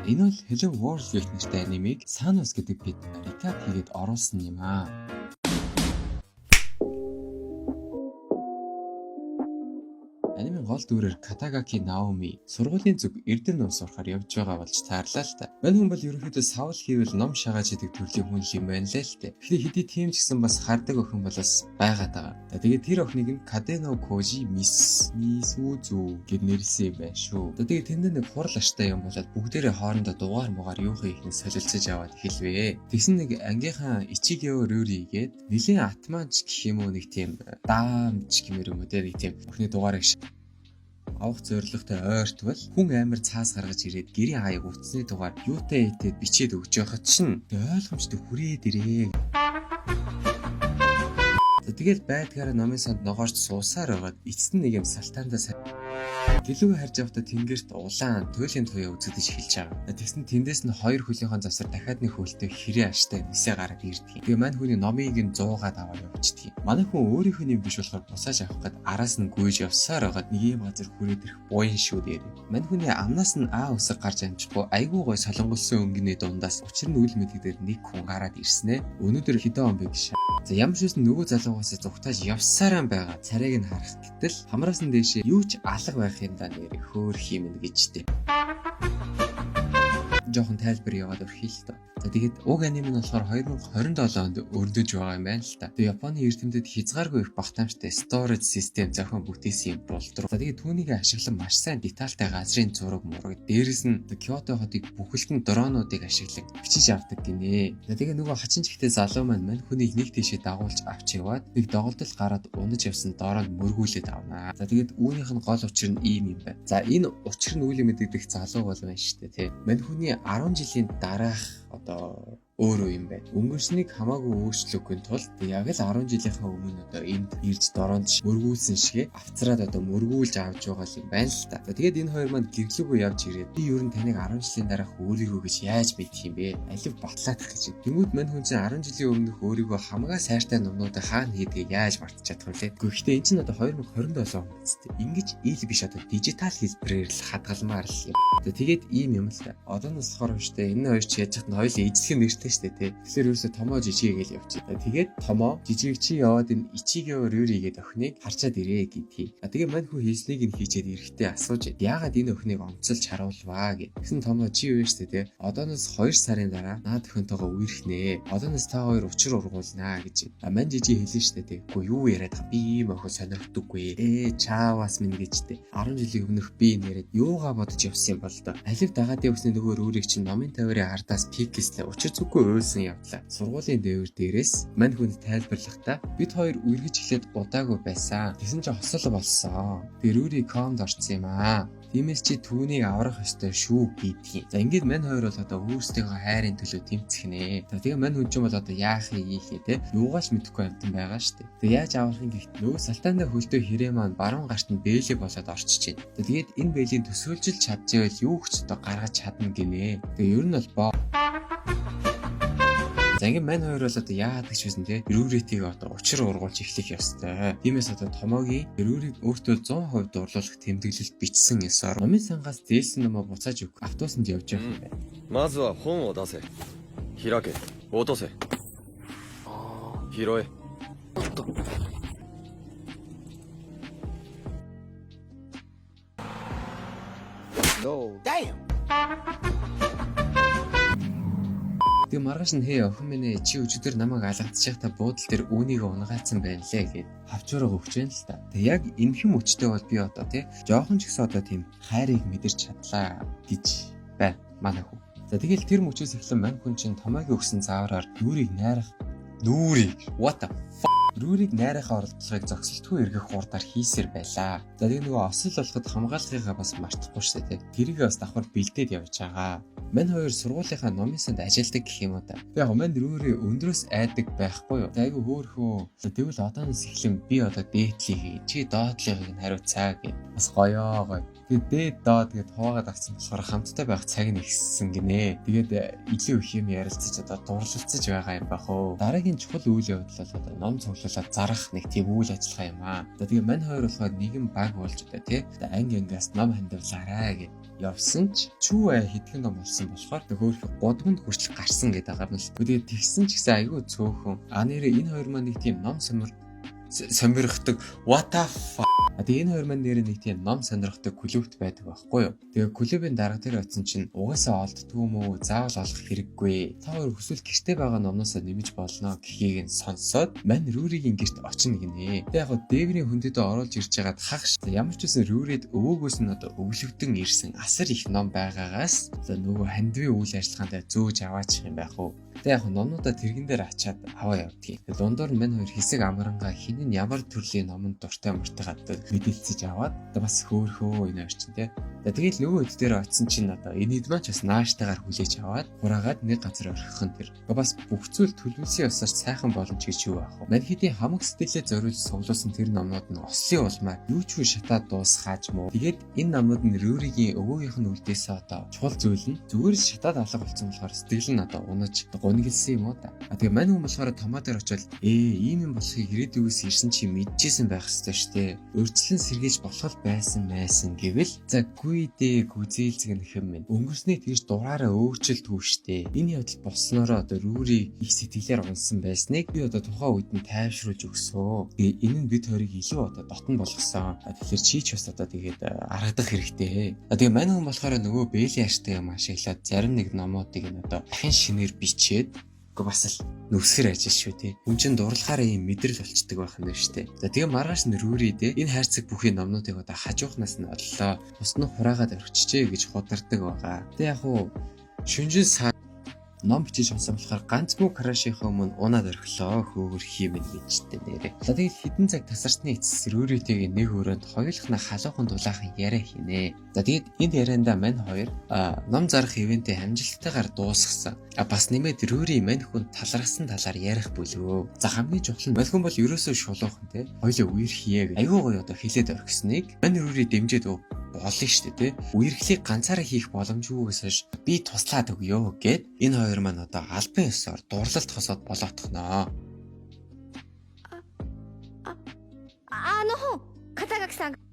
Энэ бол Hello World гэх нэртэй анимыг Sanos гэдэг бид recap хийгээд оруулсан юм аа. Анимын гол дүрээр Kataaki Naomi сургуулийн зүг Эрдэнэ ус сурахаар явж байгаа болж таарлаа л та. Мань хүн бол ерөнхийдөө савл хийвэл ном шагааж идэг төрлийн хүн юм байна л л те. Тэгэхээр хэдий тийм ч гэсэн бас хардаг охин бол бас байгаад байгаа. Тэгээд тэр охиныг нь Kadeno Koji Misuzu гэд нэрлсэн юм байна шүү. Тэгээд тэнд нэг хурал аштай юм болоод бүгдээрээ хоорондоо дугаар муугаар юу хийхнээ солилцож аваад хэлвэ. Тэгсэн нэг ангийнхаа Ichigyo Ryuri гээд нэлийн атманч гэх юм уу нэг тийм даамч гэмээр юм уу те нэг тийм охины дугаарыг авах зорилготой ойртвол хүн амар цаас гаргаж ирээд гэрийн хаяг утасны дугаар юутай итэд бичээд өгч байхад чинь ойлгомжтой хүрээд ирээ. Тэгэл байдгаараа номын санд ногоорч суусаар байгаад эцэст нь нэг юм салтаандаа гэлүү харж явахдаа тэнгэрт улаан туйлын туяа үзэгдэж эхэлж байгаа. Тэгсэн тэндээс нь хоёр хөлийнхөө завсар дахиад нэг хөлтэй хэрэг аштай нисээ гараад ирдэг. Тэгээ мань хүний номыг нь 100-аад аваад явчихдаг. Манай хүн өөрийнхөө юм биш болохоор бусааж авах гээд араас нь гүйж явсаар байгаад нэг юм газар хүрээд ирэх буян шүү дээр. Мань хүний амнаас нь аа усаг гарч амжихгүй айгүй гой солонгосон өнгөний дундаас учир нь үл мэдэгдээр нэг хүн гараад ирсэн ээ. Өнөөдөр хэдэн он бэ гэж. За ямар ч үсэн нөгөө залуугаас зүгтааж явсараа байгаа. Царайг нь харах гэтэл хамраас нь дээшээ юу ч алга байх юм да нэр хөөх юм гэжтэй. Жохон тайлбар яваад өрхий л доо. За тэгээд уг аним нь болохоор 2027 онд өрнөж байгаа юм байна л та. Тэгээд Японы эрдэмтэд хязгааргүй их багтаамжтай storage system зохион бүтээсэн юм болдруу. За тэгээд түүнийг ашиглан маш сайн детальтай газрын зураг мураг дээрэс нь Киото хотыг бүхэлдэн дронуудыг ашиглан бичиж авдаг гинэ. За тэгээд нөгөө хачин чихтэй залуу маань хүнийг нэг тийшээ дагуулж авч яваад нэг доголдол гараад унаж явсан дороонд мөргүүлээд авнаа. За тэгээд үүнийх нь гол учир нь ийм юм байна. За энэ учир нь үл мэддэг залуу бол байна шүү дээ тий. Мань хүний 10 жилийн дараах одоо өөрөө юм байна. Өнгөрснийг хамаагүй өөрчлөхгүй тулд яг л 10 жилийнхаа өмнө одоо энд ирж дороонд мөргүүлсэн шигээ авцраад одоо мөргүүлж авч байгаа юм байна л та. За тэгээд энэ хоёр маань гэрлүүгөө явж ирээд би ер нь таныг 10 жилийн дараах өөрийгөө гэж яаж мэдэх юм бэ? Алив батлаадах гэж. Тэнгүүд мань хүн чинь 10 жилийн өмнөх өөрийгөө хамгаа сайртай номнуудыг хаана хийдгийг яаж мартаж чадах вэ? Гэхдээ энэ чинь одоо 2027 он үстэй. Ингиж ил биш одоо дижитал хэлбэрээр л хадгалмаар л юм. За тэгээд ийм юм л та. Одоо нас болохоор штэ энэ хоёр ч яаж хат хоёулаа эзлэх нэртэй штэ тий. Тэгэхээр юусо томоо жижиг гэж явчих. Тэгээд томоо жижиг чи яваад энэ Ichigyo Ryuri гэдэг охиныг харчаад ирээ гэдгийг. Тэгээ мань хүү хийснийг нь хийчээд эрэхтэй асууж яагаад энэ охиныг онцолж харуулваа гэв. Тэгсэн томоо чи юу вэ тий. Одооноос 2 сарын дараа наад охинтойгоо үерхнэ. Одооноос та хоёр учир ургуулнаа гэж. Мань жижиг хэлсэн штэ тий. Үгүй юу яриад би ийм охин сонирхдаггүй. Чаавас минь гэжтэй. 10 жилийн өмнөх би нэрэд юугаа бодож явсан юм бол доо. Алив дагаадын өсний нөгөө Ryuri чинь номын тавирын ардаас пикэслээ. Учир зүггүй ойлсон явдлаа. Сургуулийн дээвэр дээрээс мань хүнд тайлбарлахдаа бид хоёр үргэж эхлээд удаагүй байсан. Тэгсэн чинь хосол болсон. Тэр Ryuri комд орсон юм аа. Тиймээс чи түүнийг аврах ёстой шүү гэдгийг. За ингээд мань хоёр бол одоо өөрсдийнхөө хайрын төлөө тэмцэх нэ. Тэгээ мань хүн ч юм бол одоо яах ийхээ те. Юугаач мэдэхгүй амтан байгаа штэ. Тэгээ яаж аврах юм гэхт нөгөө салтаандаа хөлтөө хэрэг маань баруун гарт нь бэлэг болоод орчиж байна. Тэгээд энэ бэлийн төсөөлжил чадчихвэл юу ч одоо гаргаж чадна гинэ. Тэгээ ер нь бол за ингээд мань хоёр бол одоо яадаг ч байсан те Ryuri-ийг одоо учир ургуулж эхлэх ёстой. Тиймээс одоо томоогийн Ryuri-г өөртөө 100% дурлуулах тэмдэглэлд бичсэн ёсоор номын сангаас зээлсэн номоо буцааж өг автобусанд явж явах юм байна. まずは本を出せ。開け。落とせ。拾え。No. Damn. Тэгээ маргааш нь хээ охин минь чи өчигдөр намайг алгадчих та буудал дээр үүнийг унгаацсан байлээ гэд хавчуураа өгч байна л та. Тэгээ яг энэхэм өчтэй бол би одоо тий жоохон ч гэсэн одоо тийм хайрыг мэдэрч чадлаа гэж байна манай хүн. За тэгэл тэр мөчөөс эхлэн мань хүн чинь томоогийн өгсөн заавраар Ryuri-г найрах what the fuck Ryuri-г найрахаа оролдлогыг зогсолтгүй эргэх хурдаар хийсээр байлаа. За тэгээ нөгөө осол болоход хамгаалахыгаа бас мартахгүй шүү дээ. Тэрийг бас давхар бэлдээд явж байгаа. Мань хоёр сургуулийнхаа номын санд ажилладаг гэх юм уу та. Яг мань Ryuri өндрөөс айдаг байхгүй юу. Айгу хөөхөө. Тэгвэл одооноос эхлэн би одоо дээдлийг чи доотлогыг нь хариуцаа гэх. Бас гоё. Тэгээд дээд доод гэд хуваагаад авсан болохоор хамттай байх цаг нь ихссэн гинэ. Тэгээд илүү их юм ярилцаж одоо дурлалцаж байгаа юм бах уу. Дараагийн чухал үйл явдал бол одоо ном цуглуулаад зарах нэг тийм үйл ажиллагаа юм аа. Тэгээд мань хоёр болохоор нэгэн баг болж одоо тий анги ангиас ном хандивлаарай гэд явсан ч чүү хэдхэн ном болсон болохоор хөөх годгонд хүртэл гарсан гэдэг байгаа юм л. Тэгээд тэгсэн ч гэсэн айгүй цөөхөн. Нэрээ энэ хоёр маань нэг тийм ном сонирхдаг what the fuck. Тэгээ энэ хоёр маань нэрээ нэг тийм ном сонирхдаг клубт байдаг байхгүй юу. Тэгээ клубын дарга дээр очсон чинь угаасаа олддгүй юм уу? Заавал олох хэрэггүй. Та хоёр хүсвэл гэртээ байгаа номноосоо нэмж болно гэхийг нь сонсоод мань Рүүригийн гэрт очно гинэ. Тэгээ яг дээврийн хөндөдөө оруулж ирж байгаад хагш ямар ч үсэн Рүүрид өвөөгөөс нь одоо өвлөгдөн ирсэн асар их ном байгаагаас нөгөө хандвийн үйл ажиллагаанд зөөж аваачих юм байх уу. Тэгээ яг номнуудаа тэрэгэн дээр ачаад аваа явдгийг. Дундуур нь мань хоёр хэсэг амрангаа хин нь ямар төрлийн номонд дуртай мөртэйгаад мэдээлцэж аваад одоо бас хөөхөө энэ орчин тий. Тэгэл нөгөө хэд дээр очсон чинь одоо энэ хэд маань ч бас нааштайгаар хүлээж аваад хураагаад нэг газар орхихон тэр. Бас бүх зүйл төлөвлөсөн ёсоор сайхан боломж гэж юу аах вэ? Мань хэдийн хамаг сэтгэлээ зориулж сувлуулсан тэр номнууд нь ослын улмаа юу ч үгүй шатаад дуусгааж мó. Тэгээд энэ номнууд нь Рүүригийн өвөөгийнх нь үлдээсээ одоо чухал зүйл нь зүгээр л шатаад алга болсон болохоор сэтгэл нь одоо унаж гонглсон юм уу та. Тэгээ мань хүн болохоор томоо дээр очиод ийм юм болохыг ирээдүйгээс ирсэн чи мэдчихсэн байх ёстой шүү дээ. Өөрчлөн сэргээж болох байсан гэвэл за гүй дээ гүзээлзэг нэх юм минь. Өнгөрснээ тэгж дураараа өөрчлөлтгүй штэ. Энэ явдал болсноороо одоо Рүүри их сэтгэлээр унсан байсныг би одоо тухайн үед нь тайвшруулж өгсөн. Тэгээ энэ нь бид хоёрыг илүү одоо дотн болгосон. Тэгэхээр чи ч бас одоо тэгээд аргадах хэрэгтэй. Тэгээ мань хүн болохоор нөгөө бээлийн аштай юм ашиглаад зарим нэг номуудыг нь одоо дахин шинээр бичээд бас л нүсгэр ажил шүү тий. Хүн чинь дурлахаараа ийм мэдрэл болцдог байх юм байна шүү дээ. За тэгээ маргааш нь Рүүри дээ энэ хайрцаг бүхий номнуудыг одоо хажуухнаас нь оллоо. Бус нь хураагаад орчихжээ гэж худардаг байгаа. Тэгээ яг уу шүнжин сар ном бичиж сонсон болохоор ганцгүй крашийнхаа өмнө унаад орхилоо хөөгөр хиймэн гэжтэй нэрээ. За тэгээд хідэн цаг тасарсны эцэс Рүүритэйгээ нэг өрөөнд хоёулахна халуухан дулаахан яриа хийнэ. За тэгээд энд ярианда мань хоёр ном зарах ивэнтээ амжилттайгаар дуусгасан. Бас нэмээд Рүүри мань хүн талархсан талаар ярих бүлөө. За хамгийн чухал нь мань хүн бол ерөөсөө шулуухан те. Хоёлоо үер хийе гэж аюу гоё одоо хэлээд орхисныг мань Рүүри дэмжиж болно шүү дээ тий. Үерхлийг ганцаараа хийх боломжгүйгээс хойш би туслаад өгөө гэд энэ хоёр маань одоо албан ёсоор дурлалт хосоод болоотхноо. 片垣さん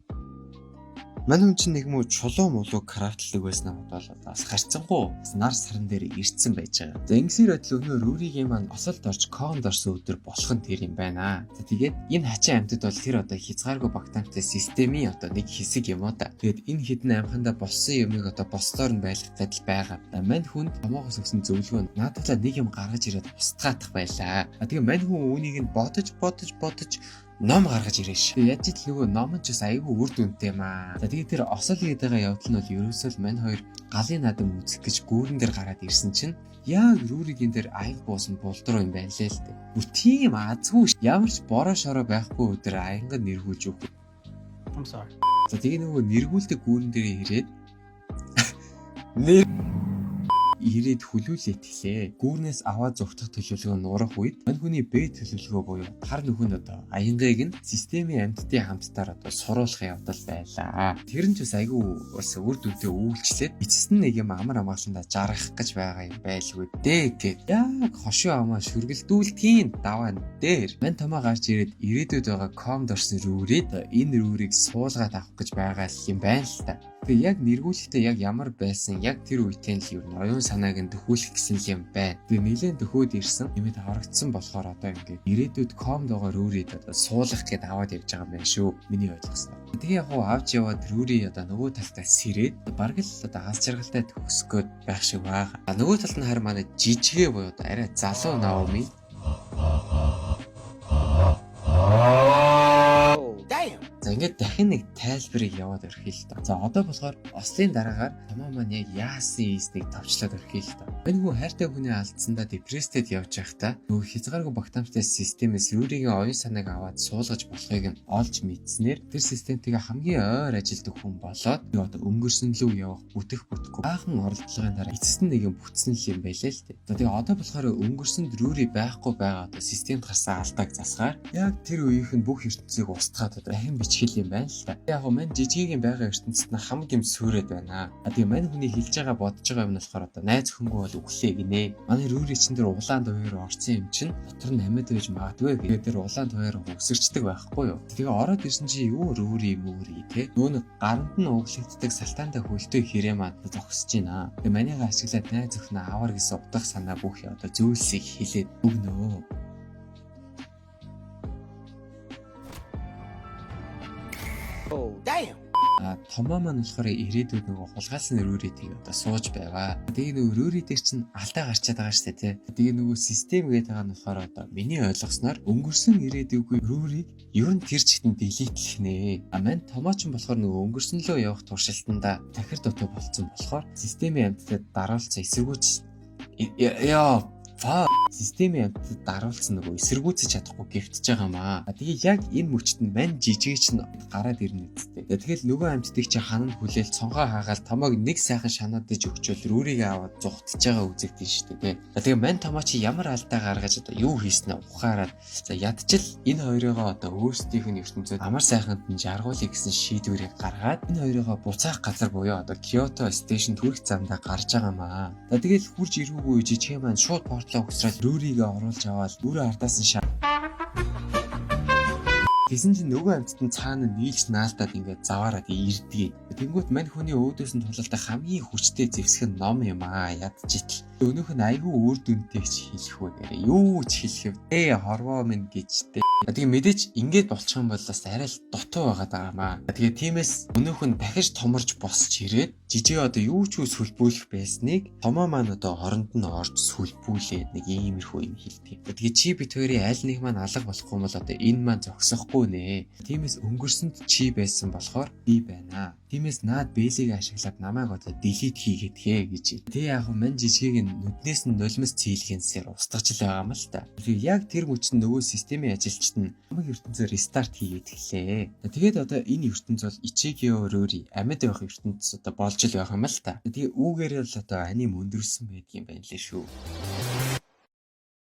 Мань хүн чинь нэг муу чулуу мулуу крафтлаг байсан юм бол бас харцсангуу нар саран дээр ирцэн байж байгаа. За ингэсээр адил өнөө Рүүригийн маань осолд орж конд орсон өдөр болох нь тэр юм байна. За тэгээд энэ хачин амьтад бол тэр одоо хязгааргүй багтаамжтай системийн одоо нэг хэсэг юм уу та. Тэгээд энэ хідэн амхандаа болсон юмыг одоо бослоор нь байлгахад л байгаа. Мань хүн томоогоос өгсөн зөвлөгөө нь наадтай нэг юм гаргаж ирээд устгаадах байлаа. Тэгээд мань хүн үүнийг нь бодож ном гаргаж ирээш. Яаж ч нөгөө ном ч бас айгүй үр дүнтэй юм аа. За тэгээд тэр осол хийдэгээ явдал нь бол ерөөсөө л мань хоёр галын наадам үзэх гэж гүүрэн дээр гараад ирсэн чинь яг Рүүригийн дээр аяг буусан булдруу юм байна лээ л дээ. Бүр тийм азгүй ямар ч бороо шороо байхгүй өдөр аянгад нэргүүлж өг. I'm sorry. За тэгээд нөгөө нэргүүлдэг гүүрэн дээр ирээд ирээд хүлүүлээд тэлээ. Гүүрнээс аваад зүгтах төлөвлөгөө нуурах үед мань хүний бие төлөвлөгөө буюу хар нөхөнд одоо аянгаыг нь системийн амьтдын хамттаар одоо суруулах явдал байлаа. Тэр нь ч бас айгүй бас үр дүнтэй үйлчлээд эцэст нь нэг юм амар амгаалсандаа жаргах гэж байгаа юм байлгүй дээ гэд. Яг хошуу амаа шүргэлдүүлтгийн даваан дээр мань томоо гарч ирээд ирээдүйд байгаа комд орсон Рүүрид энэ Рүүрийг суулгаад авах гэж байгаа юм байна л та. Тэгээ яг нэргүүлэхдээ яг ямар байсан яг тэр үеийн л юу оюун санааг нь төхүүлэх гэсэн юм байна. Тэгээ нэлээд төхөөд ирсэн. Нэмээд харагдсан болохоор одоо ингээд ирээдүйд комд байгаа Рүүрид одоо суулгах гээд аваад явж байгаа юм байна шүү. Миний ойлгосноо. Тэгээ яг авч яваад Рүүри одоо нөгөө талтаа сэрээд бараг л одоо хас жаргалтай төгсгөөд байх шиг байгаа. Нөгөө талд нь харин манай жижигэ буюу одоо арай залуу Наоми за ингээд дахин нэг тайлбарыг яваад орхиё л та. За одоо болохоор ослын дараагаар томоо маань яг яасан ийснийг товчлоод орхиё л та. Энэ хүн хайртай хүний алдсандаа депресстэд явж байхдаа нөгөө хязгааргүй багтаамжтай системээс Рүүригийн оюун санааг аваад суулгаж болохыг нь олж мэдснээр тэр системтэйгээ хамгийн ойр ажилдаг хүн болоод одоо өнгөрсөн лүү явах бүтэхгүй баахан оролдлогын дараа эцэст нь нэг юм бүтсэн юм байлаа л дээ. За тэгээ одоо болохоор өнгөрсөн Рүүри байхгүй байгаа одоо системд гарсан алдааг засгаар яг тэр үеийнх нь бүх ертөнцийг устгаад одоо дахин бичиж хэл юм байна л та. Яг гоо мань жижигийн байгаа ертөнцид нь хамаг юм сүрээд байна. Тэгээ мань хүний хэлж байгаа бодож байгаа юм нь болохоор одоо найз хөнгөө бол өглөө гинэ. Манай рүүри чин дээр улаан туяар орсон юм чинь дотор нь амьд байж магадгүй. Тэгээд тэр улаан туяар өсөрчдөг байхгүй юу. Тэгээ ороод ирсэн чи юу рүүри мүүри те. Нүүн гаранд нь углагддаг салтаантай хөлтөө хэрэг маань зогсож байна. Тэгээ манийгаа ашиглаад найз өхнө аваар гэсэн утга санаа бүхий одоо зүйлсийг хэлээд өгнөө. Oh, damn. Томоо маань болохоор ирээдүйд нөгөө хулгайлсан рүүрийг одоо сууж байгаа. Тэгээ нөгөө рүүри дээр чинь алдаа гарчаад байгаа шүү дээ. Тэгээ нөгөө систем гэдэг байгаа нь болохоор одоо миний ойлгосноор өнгөрсөн ирээдүйгүй рүүрийг ер нь тэр чигтэн делитлэх нэ. Мань томоо ч болохоор нөгөө өнгөрсөн лөө явах туршилтанда тахир дутуу болцсон болохоор системийн амьтдад дараалцсан эсэргүүц системийн амьтдад дараалцсан нөгөө эсэргүүцэж чадахгүй гівтж байгаа маа. Тэгээ яг энэ мөчт нь мань жижиг чинь гараад ирнэ үстэй. Тэгэл нөгөө амьтдыг чи хананд хүлээл цонгоо хаагаад томоог нэг сайхан шанаадаж өгчөөл рүүрийг аваад зугтж байгаа үзэгдэн шүү дээ. Тэгээ мань томоо чи ямар алдаа гаргаж одоо юу хийснэ ухаараад за ядчил энэ хоёрыгоо одоо өөрсдийнх нь ертөнцөд амар сайханд нь жаргуулъя гэсэн шийдвэрийг гаргаад энэ хоёрыгоо буцаах газар буюу одоо Киото стейшн түрх замдаа гарч байгаа маа. Тэгэл хурж ирүүгүй жижиг маань шууд портлоо өгсрээд рүүрийг оруулж аваад бүрээ ардаас нь Тэсэн чинь нөгөө амьтад нь цаана нийлж наалдаад ингээд заваараад ирдгийг. Тэнгүүт мань хүний өөдөөс нь тулалтай хамгийн хүчтэй зэвсэг нь ном юм аа ядчитл. Өнөөх нь айгүй өөр дүнтэй ч хэлэх үү. Юу ч хэлэх вэ? Хорвоо минь гэжтэй. Тэгээ мэдээж ингээд болчих юм бол бас арай л дутуу байгаад байгаа маа. Тэгээ тиймээс өнөөх нь дахиж томорж босч ирээд жижиг одоо юу ч үл сүлбүүлэх байсныг томоо маань одоо хоронд нь орж сүлбүүлээд нэг иймэрхүү юм хэлдэг. Тэгээ чи бит хоёрын аль нэг маань алга болохгүй бол одоо энэ маань зогсохгүй нэ. Тиймээс өнгөрсөнд чи байсан болохоор би байна. Тиймээс наад бэлийг ашиглаад намайг одоо delete хийгээд хээ гэж. Тэ яг мань жижигийг нүднээс нь нулимс цэйлгэнсээр устгаж л байгаа юм л та. Тэгээ яг тэр мөчн нөгөө системийн ажилчид нь хамаг ертөнцөөр рестарт хийгээд эхлэе. Тэгээд одоо энэ ертөнц бол Ичигио рүүри амьд байх ертөнц одоо болж л байх юм л та. Тэгээ үүгээр л одоо аним өндөрсөн байдгийн байна лээ шүү.